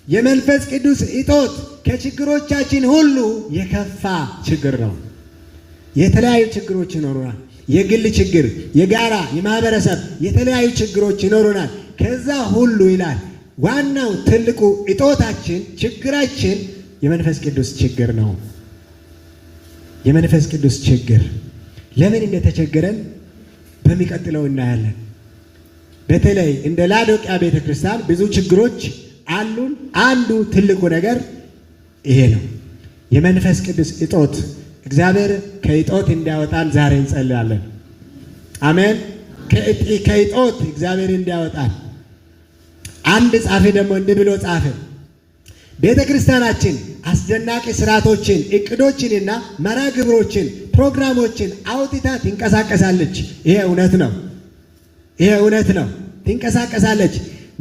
የመንፈስ ቅዱስ እጦት ከችግሮቻችን ሁሉ የከፋ ችግር ነው። የተለያዩ ችግሮች ይኖሩናል። የግል ችግር፣ የጋራ፣ የማህበረሰብ የተለያዩ ችግሮች ይኖሩናል። ከዛ ሁሉ ይላል ዋናው ትልቁ እጦታችን ችግራችን የመንፈስ ቅዱስ ችግር ነው። የመንፈስ ቅዱስ ችግር ለምን እንደተቸገረን በሚቀጥለው እናያለን። በተለይ እንደ ላዶቅያ ቤተክርስቲያን ብዙ ችግሮች አሉን። አንዱ ትልቁ ነገር ይሄ ነው፣ የመንፈስ ቅዱስ እጦት። እግዚአብሔር ከእጦት እንዲያወጣን ዛሬ እንጸልያለን። አሜን። ከእጦት እግዚአብሔር እንዲያወጣን። አንድ ጻፊ ደግሞ እንዲህ ብሎ ጻፈ፣ ቤተ ክርስቲያናችን አስደናቂ ስርዓቶችን፣ እቅዶችንና መርሃ ግብሮችን፣ ፕሮግራሞችን አውጥታ ትንቀሳቀሳለች። ይሄ እውነት ነው። ይሄ እውነት ነው። ትንቀሳቀሳለች።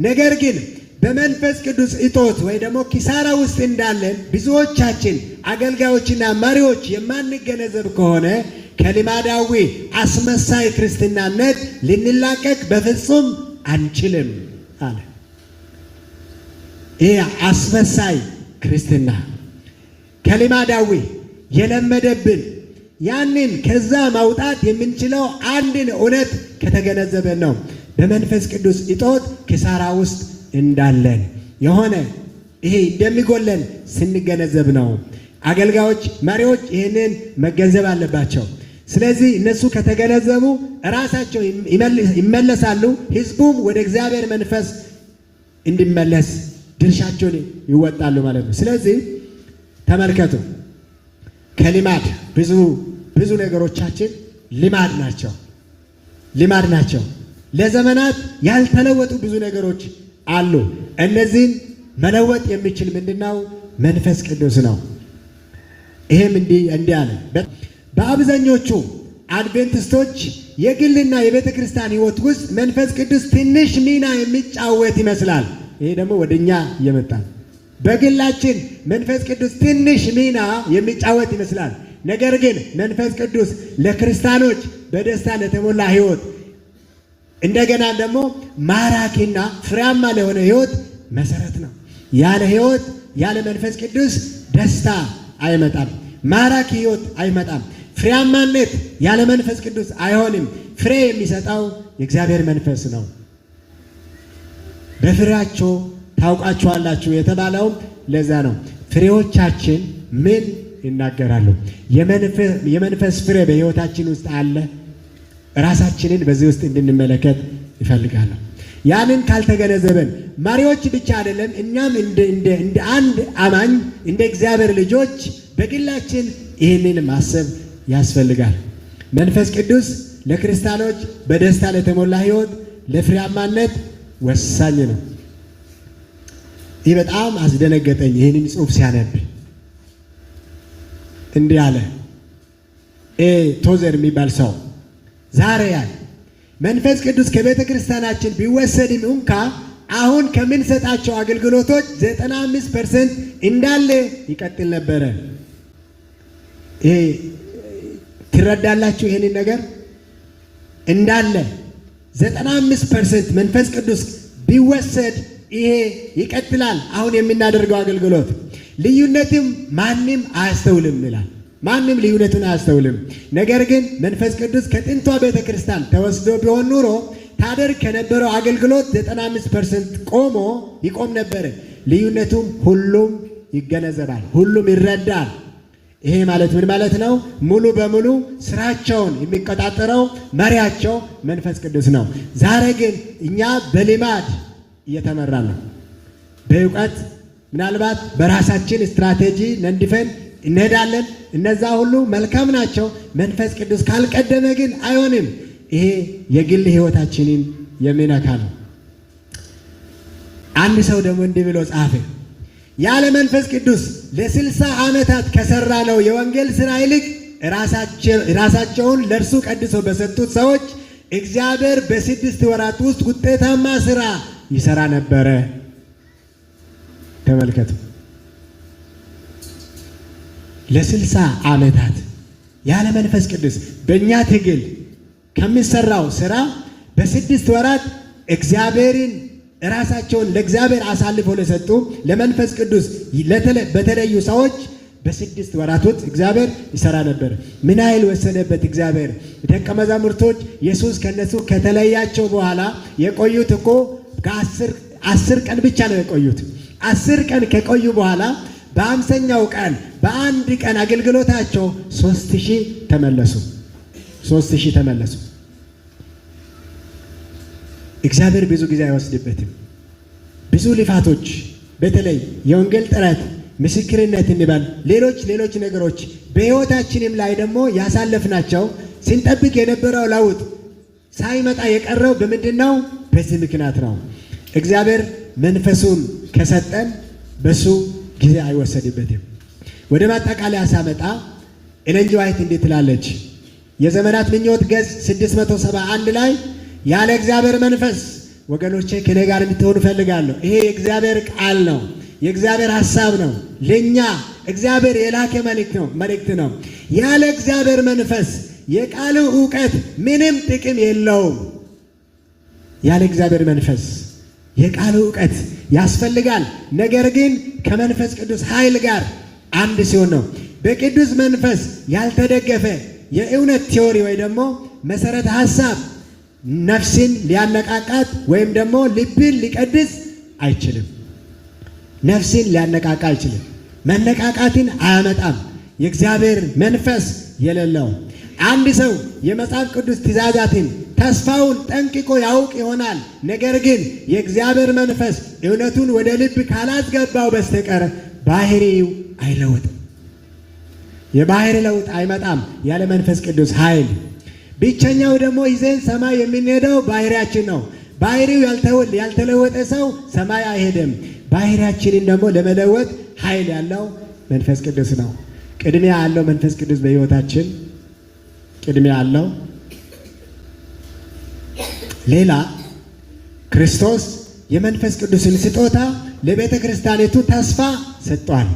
ነገር ግን በመንፈስ ቅዱስ እጦት ወይ ደግሞ ኪሳራ ውስጥ እንዳለን ብዙዎቻችን አገልጋዮችና መሪዎች የማንገነዘብ ከሆነ ከልማዳዊ አስመሳይ ክርስትናነት ልንላቀቅ በፍጹም አንችልም አለ። ይህ አስመሳይ ክርስትና ከልማዳዊ የለመደብን ያንን ከዛ ማውጣት የምንችለው አንድን እውነት ከተገነዘበን ነው። በመንፈስ ቅዱስ እጦት ኪሳራ ውስጥ እንዳለን የሆነ ይሄ እንደሚጎለን ስንገነዘብ ነው። አገልጋዮች፣ መሪዎች ይህንን መገንዘብ አለባቸው። ስለዚህ እነሱ ከተገነዘቡ ራሳቸው ይመለሳሉ። ህዝቡም ወደ እግዚአብሔር መንፈስ እንዲመለስ ድርሻቸውን ይወጣሉ ማለት ነው። ስለዚህ ተመልከቱ፣ ከልማድ ብዙ ነገሮቻችን ልማድ ናቸው። ለዘመናት ያልተለወጡ ብዙ ነገሮች አሉ። እነዚህን መለወጥ የሚችል ምንድነው? መንፈስ ቅዱስ ነው። ይሄም እንዲህ አለ። በአብዛኞቹ አድቬንቲስቶች የግልና የቤተ ክርስቲያን ህይወት ውስጥ መንፈስ ቅዱስ ትንሽ ሚና የሚጫወት ይመስላል። ይሄ ደግሞ ወደኛ ይመጣል። በግላችን መንፈስ ቅዱስ ትንሽ ሚና የሚጫወት ይመስላል። ነገር ግን መንፈስ ቅዱስ ለክርስቲያኖች በደስታ ለተሞላ ህይወት እንደገና ደግሞ ማራኪና ፍሬያማ ለሆነ ህይወት መሰረት ነው። ያለ ህይወት ያለ መንፈስ ቅዱስ ደስታ አይመጣም። ማራኪ ህይወት አይመጣም። ፍሬያማነት ያለ መንፈስ ቅዱስ አይሆንም። ፍሬ የሚሰጠው የእግዚአብሔር መንፈስ ነው። በፍሬያቸው ታውቃቸዋላችሁ የተባለውም ለዛ ነው። ፍሬዎቻችን ምን ይናገራሉ? የመንፈስ ፍሬ በህይወታችን ውስጥ አለ። ራሳችንን በዚህ ውስጥ እንድንመለከት ይፈልጋለሁ። ያንን ካልተገነዘበን መሪዎች ብቻ አይደለም፣ እኛም እንደ አንድ አማኝ እንደ እግዚአብሔር ልጆች በግላችን ይህንን ማሰብ ያስፈልጋል። መንፈስ ቅዱስ ለክርስቲያኖች በደስታ ለተሞላ ህይወት ለፍሬያማነት ወሳኝ ነው። ይህ በጣም አስደነገጠኝ። ይህንን ጽሑፍ ሲያነብ እንዲህ አለ። ቶዘር የሚባል ሰው ዛሬ ያለ መንፈስ ቅዱስ ከቤተ ክርስቲያናችን ቢወሰድም እንኳ አሁን ከምንሰጣቸው አገልግሎቶች 95% እንዳለ ይቀጥል ነበረ። ይሄ ትረዳላችሁ? ይሄንን ነገር እንዳለ 95% መንፈስ ቅዱስ ቢወሰድ ይሄ ይቀጥላል። አሁን የምናደርገው አገልግሎት ልዩነትም ማንም አያስተውልም ይላል። ማንም ልዩነቱን አያስተውልም። ነገር ግን መንፈስ ቅዱስ ከጥንቷ ቤተ ክርስቲያን ተወስዶ ቢሆን ኑሮ ታደርግ ከነበረው አገልግሎት 95% ይቆም ነበር። ልዩነቱም ሁሉም ይገነዘባል፣ ሁሉም ይረዳል። ይሄ ማለት ምን ማለት ነው? ሙሉ በሙሉ ስራቸውን የሚቆጣጠረው መሪያቸው መንፈስ ቅዱስ ነው። ዛሬ ግን እኛ በልማድ እየተመራን ነው። በእውቀት ምናልባት በራሳችን ስትራቴጂ ነንድፈን እንሄዳለን። እነዛ ሁሉ መልካም ናቸው። መንፈስ ቅዱስ ካልቀደመ ግን አይሆንም። ይሄ የግል ህይወታችንን የሚነካ ነው። አንድ ሰው ደግሞ እንዲህ ብሎ ጻፈ። ያለ መንፈስ ቅዱስ ለ60 ዓመታት ከሰራ ነው የወንጌል ስራ ይልቅ ራሳቸውን ለእርሱ ቀድሰው በሰጡት ሰዎች እግዚአብሔር በ6 ወራት ውስጥ ውጤታማ ስራ ይሰራ ነበረ። ተመልከቱ። ለ60 ዓመታት ያለ መንፈስ ቅዱስ በእኛ ትግል ከሚሰራው ስራ በ6 ወራት እግዚአብሔርን ራሳቸውን ለእግዚአብሔር አሳልፈው ለሰጡ ለመንፈስ ቅዱስ በተለዩ ሰዎች በ6 ወራት ውስጥ እግዚአብሔር ይሰራ ነበር። ምን ያህል ወሰነበት እግዚአብሔር። ደቀ መዛሙርቶች ኢየሱስ ከነሱ ከተለያቸው በኋላ የቆዩት እኮ ከ10 ቀን ብቻ ነው የቆዩት። 10 ቀን ከቆዩ በኋላ በ50ኛው ቀን በአንድ ቀን አገልግሎታቸው 3000 ተመለሱ። 3000 ተመለሱ። እግዚአብሔር ብዙ ጊዜ አይወስድበትም። ብዙ ልፋቶች፣ በተለይ የወንጌል ጥረት፣ ምስክርነት እንበል ሌሎች ነገሮች በሕይወታችንም ላይ ደግሞ ያሳለፍናቸው ስንጠብቅ የነበረው ለውጥ ሳይመጣ የቀረው በምንድን ነው? በዚህ ምክንያት ነው። እግዚአብሔር መንፈሱን ከሰጠን በሱ ጊዜ አይወሰድበትም። ወደ ማጠቃለያ ሳመጣ ኤለን ጂ ዋይት እንዴት ትላለች? የዘመናት ምኞት ገጽ 671 ላይ ያለ እግዚአብሔር መንፈስ ወገኖቼ ከኔ ጋር እንድትሆኑ ፈልጋለሁ። ይሄ የእግዚአብሔር ቃል ነው፣ የእግዚአብሔር ሐሳብ ነው። ለኛ እግዚአብሔር የላከ መልእክት ነው። ያለ እግዚአብሔር መንፈስ የቃሉ ዕውቀት ምንም ጥቅም የለውም። ያለ እግዚአብሔር መንፈስ የቃሉ ዕውቀት ያስፈልጋል። ነገር ግን ከመንፈስ ቅዱስ ኃይል ጋር አንድ ሲሆን ነው። በቅዱስ መንፈስ ያልተደገፈ የእውነት ቲዮሪ ወይ ደግሞ መሰረተ ሐሳብ ነፍስን ሊያነቃቃት ወይም ደግሞ ልብን ሊቀድስ አይችልም። ነፍስን ሊያነቃቃ አይችልም። መነቃቃትን አያመጣም። የእግዚአብሔር መንፈስ የሌለው አንድ ሰው የመጽሐፍ ቅዱስ ትእዛዛትን ተስፋውን ጠንቅቆ ያውቅ ይሆናል። ነገር ግን የእግዚአብሔር መንፈስ እውነቱን ወደ ልብ ካላስገባው በስተቀር ባህሪው አይለወጥም። የባህሪ ለውጥ አይመጣም ያለ መንፈስ ቅዱስ ኃይል። ብቸኛው ደግሞ ይዘን ሰማይ የምንሄደው ባህሪያችን ነው። ባህሪው ያልተለወጠ ሰው ሰማይ አይሄድም። ባህሪያችንን ደግሞ ለመለወጥ ኃይል ያለው መንፈስ ቅዱስ ነው። ቅድሚያ ያለው መንፈስ ቅዱስ በሕይወታችን ቅድሚያ አለው። ሌላ ክርስቶስ የመንፈስ ቅዱስን ስጦታ ለቤተ ክርስቲያኒቱ ተስፋ ሰጥቷል።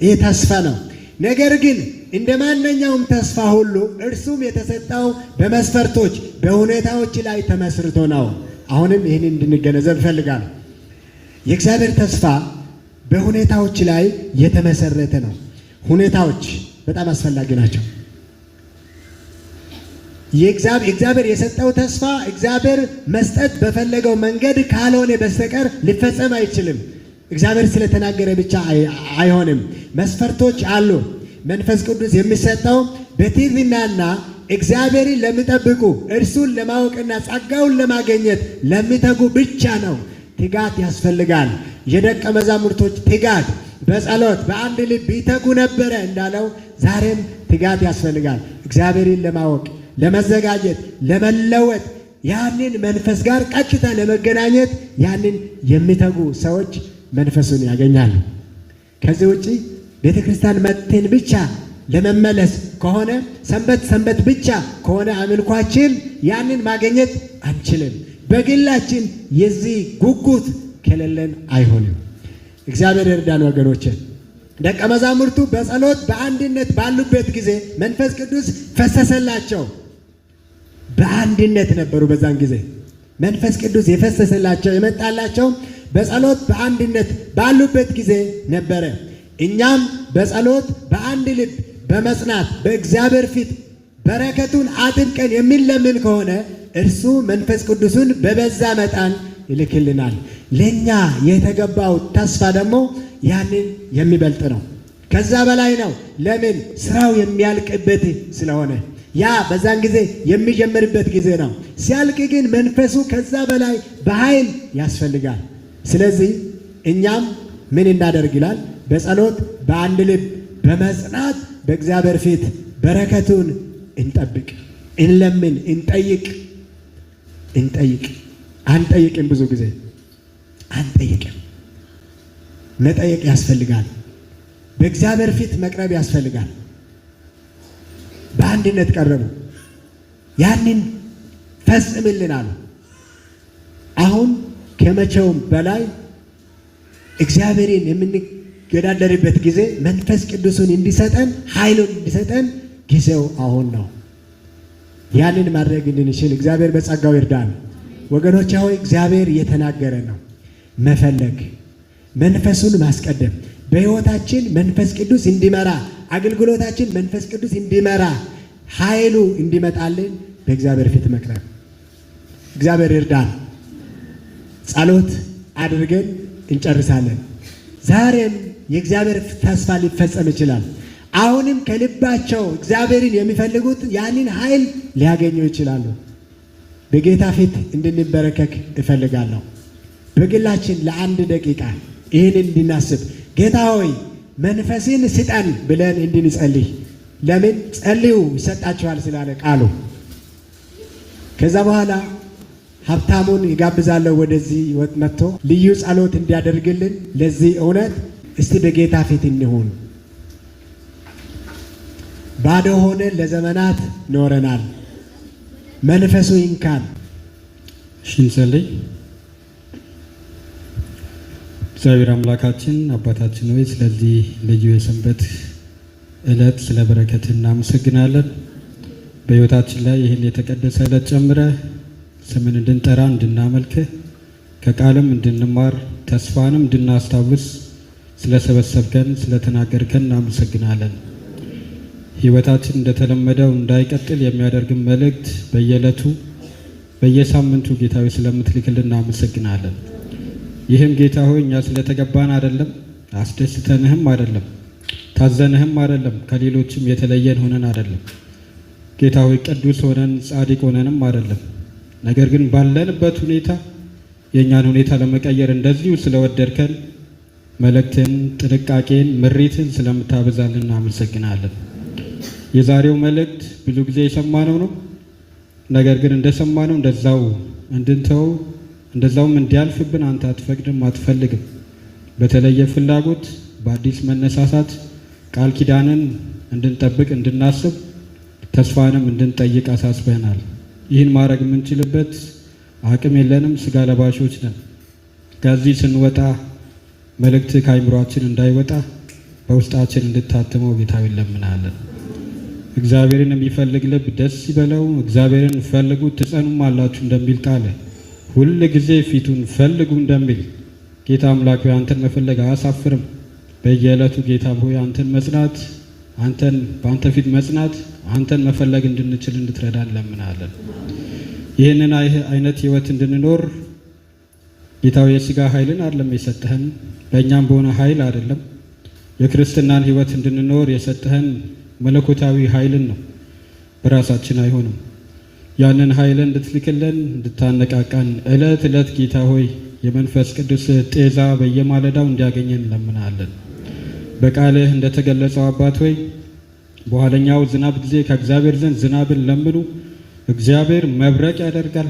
ይህ ተስፋ ነው። ነገር ግን እንደ ማንኛውም ተስፋ ሁሉ እርሱም የተሰጠው በመስፈርቶች በሁኔታዎች ላይ ተመስርቶ ነው። አሁንም ይህንን እንድንገነዘብ እፈልጋለሁ። የእግዚአብሔር ተስፋ በሁኔታዎች ላይ የተመሰረተ ነው። ሁኔታዎች በጣም አስፈላጊ ናቸው። እግዚአብሔር የሰጠው ተስፋ እግዚአብሔር መስጠት በፈለገው መንገድ ካልሆነ በስተቀር ሊፈጸም አይችልም። እግዚአብሔር ስለተናገረ ብቻ አይሆንም። መስፈርቶች አሉ። መንፈስ ቅዱስ የሚሰጠው በትህትናና እግዚአብሔርን ለሚጠብቁ እርሱን ለማወቅና ጸጋውን ለማግኘት ለሚተጉ ብቻ ነው። ትጋት ያስፈልጋል። የደቀ መዛሙርቶች ትጋት በጸሎት በአንድ ልብ ይተጉ ነበረ እንዳለው ዛሬም ትጋት ያስፈልጋል። እግዚአብሔርን ለማወቅ ለመዘጋጀት፣ ለመለወጥ ያንን መንፈስ ጋር ቀጥታ ለመገናኘት ያንን የሚተጉ ሰዎች መንፈሱን ያገኛሉ። ከዚህ ውጪ ቤተ ክርስቲያን መጥተን ብቻ ለመመለስ ከሆነ ሰንበት ብቻ ከሆነ አምልኳችን ያንን ማግኘት አንችልም። በግላችን የዚህ ጉጉት ከሌለን አይሆንም። እግዚአብሔር ይርዳን ወገኖቼ። ደቀ መዛሙርቱ በጸሎት በአንድነት ባሉበት ጊዜ መንፈስ ቅዱስ ፈሰሰላቸው። በአንድነት ነበሩ። በዛን ጊዜ መንፈስ ቅዱስ የፈሰሰላቸው የመጣላቸው በጸሎት በአንድነት ባሉበት ጊዜ ነበረ። እኛም በጸሎት በአንድ ልብ በመጽናት በእግዚአብሔር ፊት በረከቱን አጥብቀን የሚለምን ከሆነ እርሱ መንፈስ ቅዱሱን በበዛ መጠን ይልክልናል። ለኛ የተገባው ተስፋ ደግሞ ያንን የሚበልጥ ነው። ከዛ በላይ ነው። ለምን? ስራው የሚያልቅበት ስለሆነ ያ በዛን ጊዜ የሚጀምርበት ጊዜ ነው። ሲያልቅ ግን መንፈሱ ከዛ በላይ በኃይል ያስፈልጋል። ስለዚህ እኛም ምን እናደርግ ይላል? በጸሎት በአንድ ልብ በመጽናት በእግዚአብሔር ፊት በረከቱን እንጠብቅ፣ እንለምን፣ እንጠይቅ። አንጠይቅም። ብዙ ጊዜ አንጠይቅም። መጠየቅ ያስፈልጋል። በእግዚአብሔር ፊት መቅረብ ያስፈልጋል። በአንድነት ቀረቡ። ያንን ፈጽምልን አሉ። አሁን ከመቼውም በላይ እግዚአብሔርን የምንገዳደርበት ጊዜ መንፈስ ቅዱሱን እንዲሰጠን ኃይሉን እንዲሰጠን ጊዜው አሁን ነው። ያንን ማድረግ እንድንችል እግዚአብሔር በጸጋው ይርዳን። ወገኖች ሆይ እግዚአብሔር እየተናገረ ነው። መፈለግ፣ መንፈሱን ማስቀደም፣ በሕይወታችን መንፈስ ቅዱስ እንዲመራ፣ አገልግሎታችን መንፈስ ቅዱስ እንዲመራ፣ ኃይሉ እንዲመጣልን በእግዚአብሔር ፊት መቅረብ። እግዚአብሔር ይርዳን። ጸሎት አድርገን እንጨርሳለን። ዛሬም የእግዚአብሔር ተስፋ ሊፈጸም ይችላል። አሁንም ከልባቸው እግዚአብሔርን የሚፈልጉት ያንን ኃይል ሊያገኙ ይችላሉ። በጌታ ፊት እንድንበረከክ እፈልጋለሁ። በግላችን ለአንድ ደቂቃ ይህንን እንድናስብ፣ ጌታ ሆይ መንፈስን ስጠን ብለን እንድንጸልይ። ለምን? ጸልዩ ይሰጣችኋል ስላለ ቃሉ። ከዛ በኋላ ሀብታሙን ይጋብዛለሁ ወደዚህ መጥቶ ልዩ ጸሎት እንዲያደርግልን ለዚህ እውነት እስቲ በጌታ ፊት እንሁን። ባዶ ሆነን ለዘመናት ኖረናል። መንፈሱ ይንካን። እንጸልይ። እግዚአብሔር አምላካችን አባታችን ሆይ ስለዚህ ልዩ የሰንበት ዕለት ስለ በረከት እናመሰግናለን። በሕይወታችን ላይ ይህን የተቀደሰ ዕለት ጨምረህ ስምን እንድንጠራ እንድናመልክህ ከቃልም እንድንማር ተስፋንም እንድናስታውስ ስለሰበሰብከን ስለተናገርከን እናመሰግናለን። ሕይወታችን እንደተለመደው እንዳይቀጥል የሚያደርግን መልእክት በየዕለቱ በየሳምንቱ ጌታዊ ስለምትልክልን እናመሰግናለን። ይህም ጌታ ሆይ እኛ ስለተገባን አይደለም፣ አስደስተንህም አይደለም፣ ታዘንህም አይደለም፣ ከሌሎችም የተለየን ሆነን አይደለም። ጌታ ሆይ ቅዱስ ሆነን ጻድቅ ሆነንም አይደለም። ነገር ግን ባለንበት ሁኔታ የእኛን ሁኔታ ለመቀየር እንደዚሁ ስለወደድከን መልእክትን፣ ጥንቃቄን፣ ምሪትን ስለምታበዛልን እናመሰግናለን። የዛሬው መልእክት ብዙ ጊዜ የሰማነው ነው። ነገር ግን እንደሰማነው እንደዛው እንድንተው እንደዛውም እንዲያልፍብን አንተ አትፈቅድም፣ አትፈልግም። በተለየ ፍላጎት በአዲስ መነሳሳት ቃል ኪዳንን እንድንጠብቅ እንድናስብ ተስፋንም እንድንጠይቅ አሳስበናል። ይህን ማድረግ የምንችልበት አቅም የለንም፣ ስጋ ለባሾች ነን። ከዚህ ስንወጣ መልእክት ከአይምሯችን እንዳይወጣ በውስጣችን እንድታትመው ጌታዊ እንለምናለን። እግዚአብሔርን የሚፈልግ ልብ ደስ ይበለው። እግዚአብሔርን ፈልጉ ትጸኑም አላችሁ እንደሚል ቃል ሁል ጊዜ ፊቱን ፈልጉ እንደሚል ጌታ አምላክ ሆይ አንተን መፈለግ አያሳፍርም። በየዕለቱ ጌታ ሆይ አንተን መጽናት፣ አንተን በአንተ ፊት መጽናት፣ አንተን መፈለግ እንድንችል እንድትረዳን እንለምናለን። ይህንን አይነት ህይወት እንድንኖር ጌታዊ የሥጋ ኃይልን አይደለም የሰጠህን፣ በእኛም በሆነ ኃይል አይደለም። የክርስትናን ህይወት እንድንኖር የሰጠህን መለኮታዊ ኃይልን ነው፣ በራሳችን አይሆንም። ያንን ኃይልን እንድትልክልን እንድታነቃቃን ዕለት ዕለት ጌታ ሆይ የመንፈስ ቅዱስ ጤዛ በየማለዳው እንዲያገኘን እንለምናለን። በቃልህ እንደተገለጸው አባት ሆይ በኋለኛው ዝናብ ጊዜ ከእግዚአብሔር ዘንድ ዝናብን ለምኑ፣ እግዚአብሔር መብረቅ ያደርጋል፣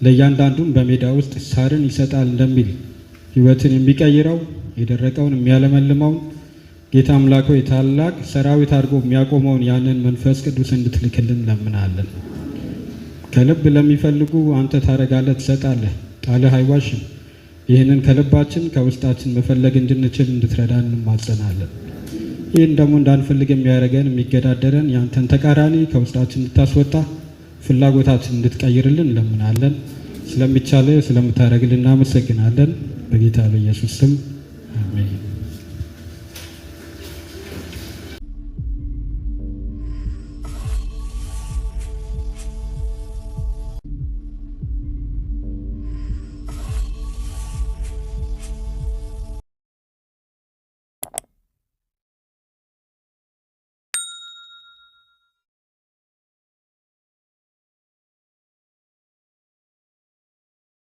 ለእያንዳንዱም በሜዳ ውስጥ ሳርን ይሰጣል እንደሚል ህይወትን የሚቀይረው የደረቀውን የሚያለመልመውን ጌታ አምላክ ሆይ ታላቅ ሰራዊት አድርጎ የሚያቆመውን ያንን መንፈስ ቅዱስ እንድትልክልን እንለምናለን። ከልብ ለሚፈልጉ አንተ ታረጋለህ፣ ትሰጣለህ፣ ቃልህ አይዋሽም። ይህንን ከልባችን ከውስጣችን መፈለግ እንድንችል እንድትረዳን እንማጸናለን። ይህን ደግሞ እንዳንፈልግ የሚያደርገን የሚገዳደረን ያንተን ተቃራኒ ከውስጣችን እንድታስወጣ ፍላጎታችን እንድትቀይርልን እንለምናለን። ስለሚቻለ ስለምታደርግልን እናመሰግናለን። በጌታ በኢየሱስ ስም አሜን።